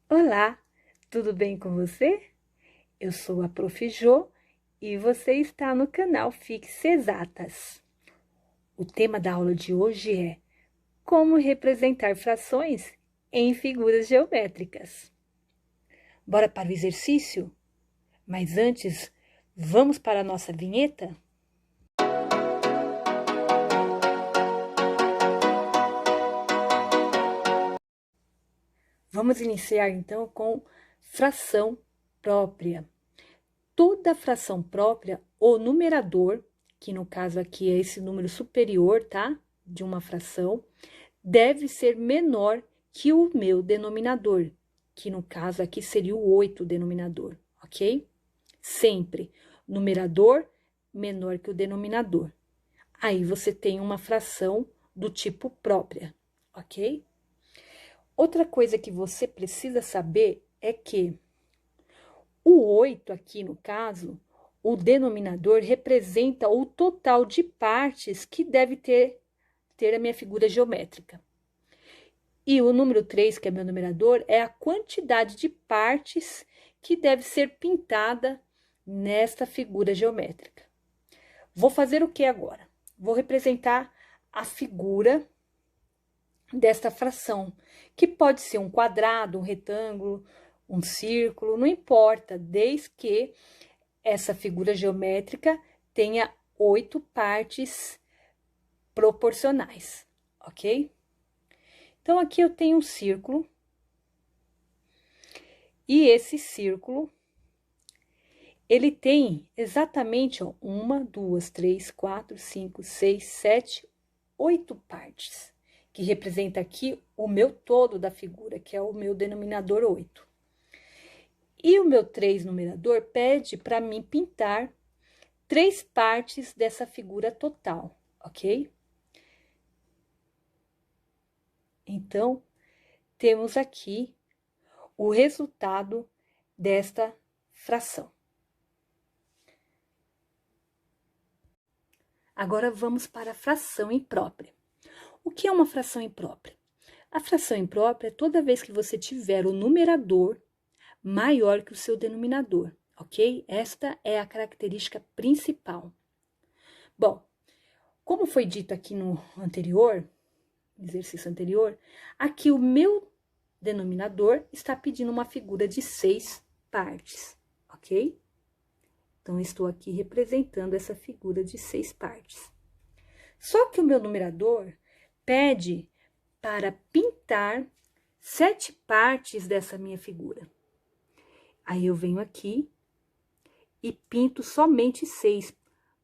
Olá, tudo bem com você? Eu sou a Prof. Jô e você está no canal Fixe Exatas. O tema da aula de hoje é como representar frações em figuras geométricas. Bora para o exercício? Mas antes, vamos para a nossa vinheta? Vamos iniciar então com fração própria. Toda fração própria, o numerador, que no caso aqui é esse número superior, tá? De uma fração, deve ser menor que o meu denominador, que no caso aqui seria o 8 denominador, ok? Sempre numerador menor que o denominador. Aí você tem uma fração do tipo própria, ok? Outra coisa que você precisa saber é que o 8 aqui, no caso, o denominador representa o total de partes que deve ter a minha figura geométrica. E o número 3, que é meu numerador, é a quantidade de partes que deve ser pintada nesta figura geométrica. Vou fazer o que agora? Vou representar a figura desta fração, que pode ser um quadrado, um retângulo, um círculo, não importa, desde que essa figura geométrica tenha 8 partes proporcionais, ok? Então, aqui eu tenho um círculo, e esse círculo, ele tem exatamente, ó, 1, 2, 3, 4, 5, 6, 7, 8 partes, que representa aqui o meu todo da figura, que é o meu denominador 8. E o meu 3 numerador pede para mim pintar 3 partes dessa figura total, ok? Então, temos aqui o resultado desta fração. Agora, vamos para a fração imprópria. O que é uma fração imprópria? A fração imprópria é toda vez que você tiver o numerador maior que o seu denominador, ok? Esta é a característica principal. Bom, como foi dito aqui no exercício anterior, aqui o meu denominador está pedindo uma figura de 6 partes, ok? Então, estou aqui representando essa figura de 6 partes. Só que o meu numerador pede para pintar 7 partes dessa minha figura. Aí, eu venho aqui e pinto somente 6,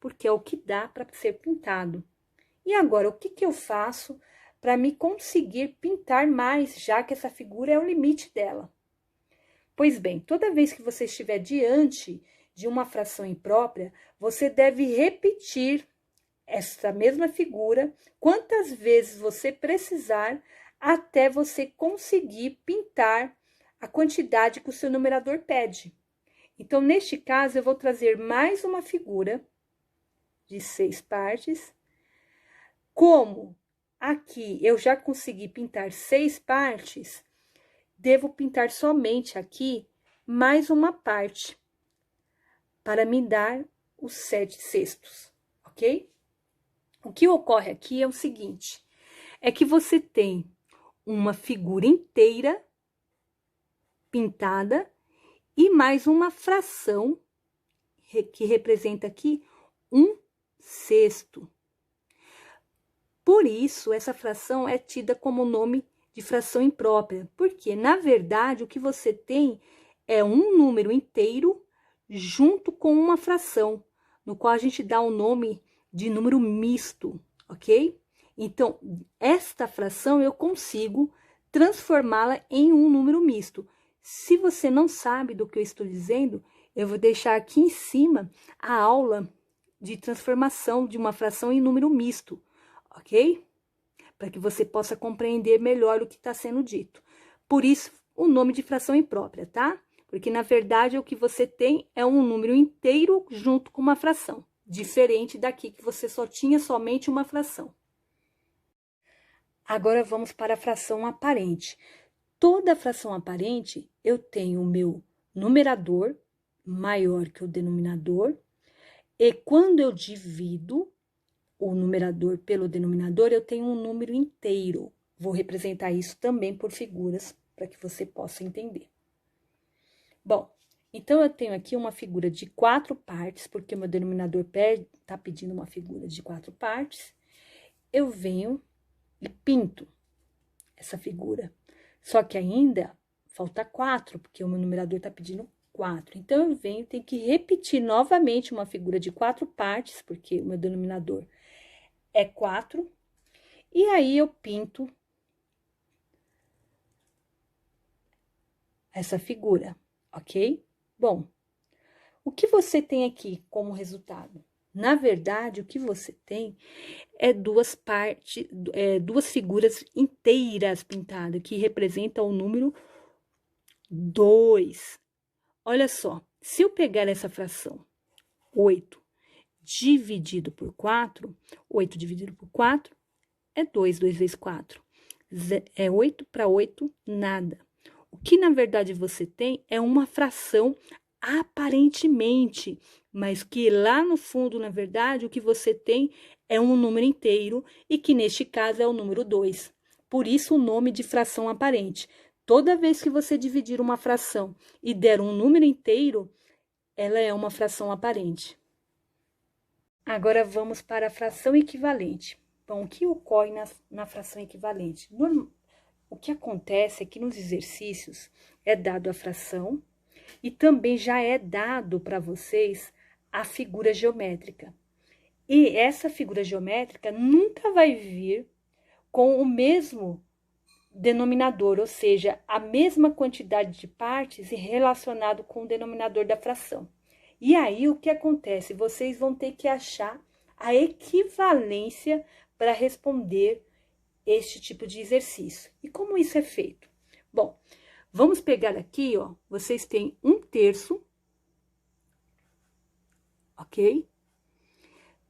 porque é o que dá para ser pintado. E agora, o que que eu faço para me conseguir pintar mais, já que essa figura é o limite dela? Pois bem, toda vez que você estiver diante de uma fração imprópria, você deve repetir essa mesma figura quantas vezes você precisar até você conseguir pintar a quantidade que o seu numerador pede. Então, neste caso, eu vou trazer mais uma figura de 6 partes. Como aqui eu já consegui pintar 6 partes, devo pintar somente aqui mais uma parte, para me dar os 7/6, ok? O que ocorre aqui é o seguinte, é que você tem uma figura inteira pintada e mais uma fração que representa aqui 1/6. Por isso, essa fração é tida como nome de fração imprópria, porque, na verdade, o que você tem é um número inteiro junto com uma fração, no qual a gente dá o nome de número misto, ok? Então, esta fração eu consigo transformá-la em um número misto. Se você não sabe do que eu estou dizendo, eu vou deixar aqui em cima a aula de transformação de uma fração em número misto, ok? Para que você possa compreender melhor o que está sendo dito. Por isso, o nome de fração imprópria, tá? Porque, na verdade, o que você tem é um número inteiro junto com uma fração. Diferente daqui, que você só tinha somente uma fração. Agora, vamos para a fração aparente. toda fração aparente, eu tenho o meu numerador maior que o denominador, e quando eu divido o numerador pelo denominador, eu tenho um número inteiro. Vou representar isso também por figuras, para que você possa entender. Bom, então, eu tenho aqui uma figura de 4 partes, porque o meu denominador está pedindo uma figura de 4 partes. Eu venho e pinto essa figura. Só que ainda falta 4, porque o meu numerador está pedindo 4. Então, eu venho, tenho que repetir novamente uma figura de 4 partes, porque o meu denominador é 4. E aí, eu pinto essa figura, ok? Bom, o que você tem aqui como resultado? Na verdade, o que você tem é duas figuras inteiras pintadas, que representam o número 2. Olha só, se eu pegar essa fração 8 dividido por 4, 8 dividido por 4 é 2, 2 vezes 4. É 8 para 8, nada. O que, na verdade, você tem é uma fração aparentemente, mas que lá no fundo, na verdade, o que você tem é um número inteiro e que, neste caso, é o número 2. Por isso, o nome de fração aparente. Toda vez que você dividir uma fração e der um número inteiro, ela é uma fração aparente. Agora, vamos para a fração equivalente. Bom, o que ocorre na fração equivalente? O que acontece é que nos exercícios é dado a fração e também já é dado para vocês a figura geométrica. E essa figura geométrica nunca vai vir com o mesmo denominador, ou seja, a mesma quantidade de partes relacionado com o denominador da fração. E aí, o que acontece? Vocês vão ter que achar a equivalência para responder este tipo de exercício. E como isso é feito? Bom, vamos pegar aqui, ó, vocês têm 1/3, ok?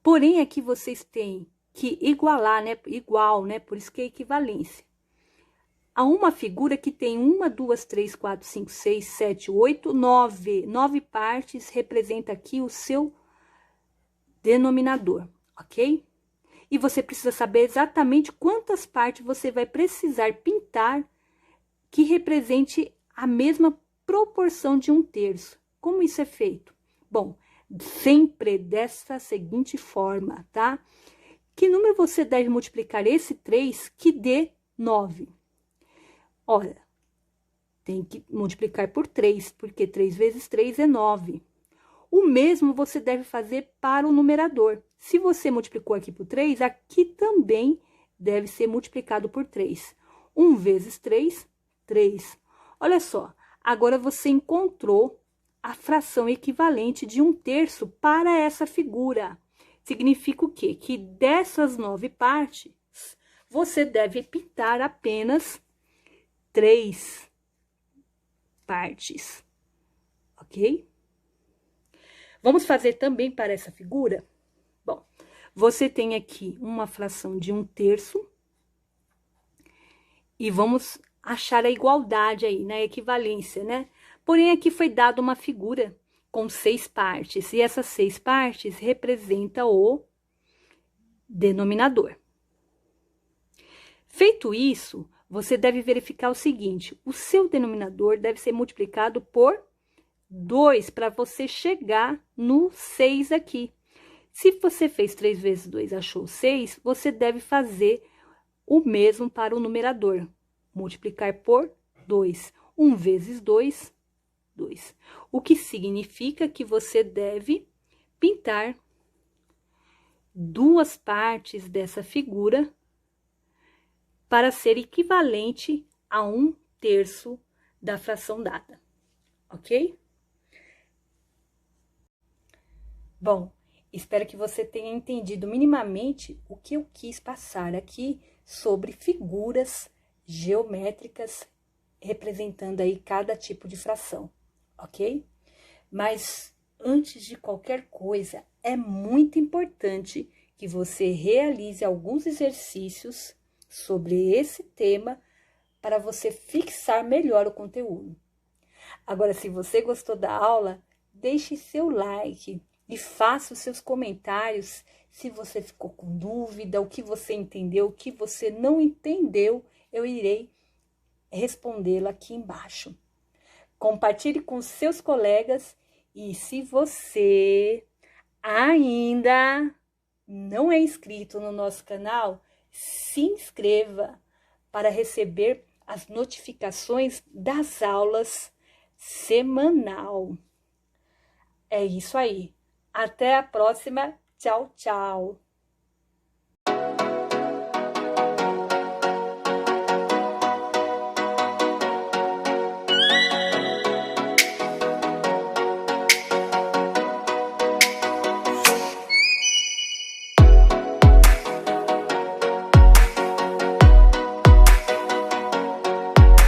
Porém, aqui vocês têm que igualar, né? Igual, né? Por isso que é equivalência. Há uma figura que tem 1, 2, 3, 4, 5, 6, 7, 8, 9. 9 partes representa aqui o seu denominador, ok? E você precisa saber exatamente quantas partes você vai precisar pintar que represente a mesma proporção de 1/3. Como isso é feito? Bom, sempre dessa seguinte forma, tá? Que número você deve multiplicar esse 3 que dê 9? Ora, tem que multiplicar por 3, porque 3 vezes 3 é 9. O mesmo você deve fazer para o numerador. Se você multiplicou aqui por 3, aqui também deve ser multiplicado por 3. 1 vezes 3, 3. Olha só, agora você encontrou a fração equivalente de 1/3 para essa figura. Significa o quê? Que dessas 9 partes, você deve pintar apenas 3 partes, ok? Vamos fazer também para essa figura? Bom, você tem aqui uma fração de 1/3 e vamos achar a igualdade aí, na equivalência, né? Porém, aqui foi dada uma figura com 6 partes e essas 6 partes representam o denominador. Feito isso, você deve verificar o seguinte: o seu denominador deve ser multiplicado por 2 para você chegar no 6 aqui. Se você fez 3 vezes 2 achou 6, você deve fazer o mesmo para o numerador. Multiplicar por 2. 1 vezes 2, 2. O que significa que você deve pintar 2 partes dessa figura para ser equivalente a 1/3 da fração dada, ok? Bom, espero que você tenha entendido minimamente o que eu quis passar aqui sobre figuras geométricas representando aí cada tipo de fração, ok? Mas antes de qualquer coisa, é muito importante que você realize alguns exercícios sobre esse tema para você fixar melhor o conteúdo. Agora, se você gostou da aula, deixe seu like e faça os seus comentários se você ficou com dúvida, o que você entendeu, o que você não entendeu, eu irei respondê-lo aqui embaixo. Compartilhe com seus colegas e se você ainda não é inscrito no nosso canal, se inscreva para receber as notificações das aulas semanal. É isso aí. Até a próxima. Tchau, tchau.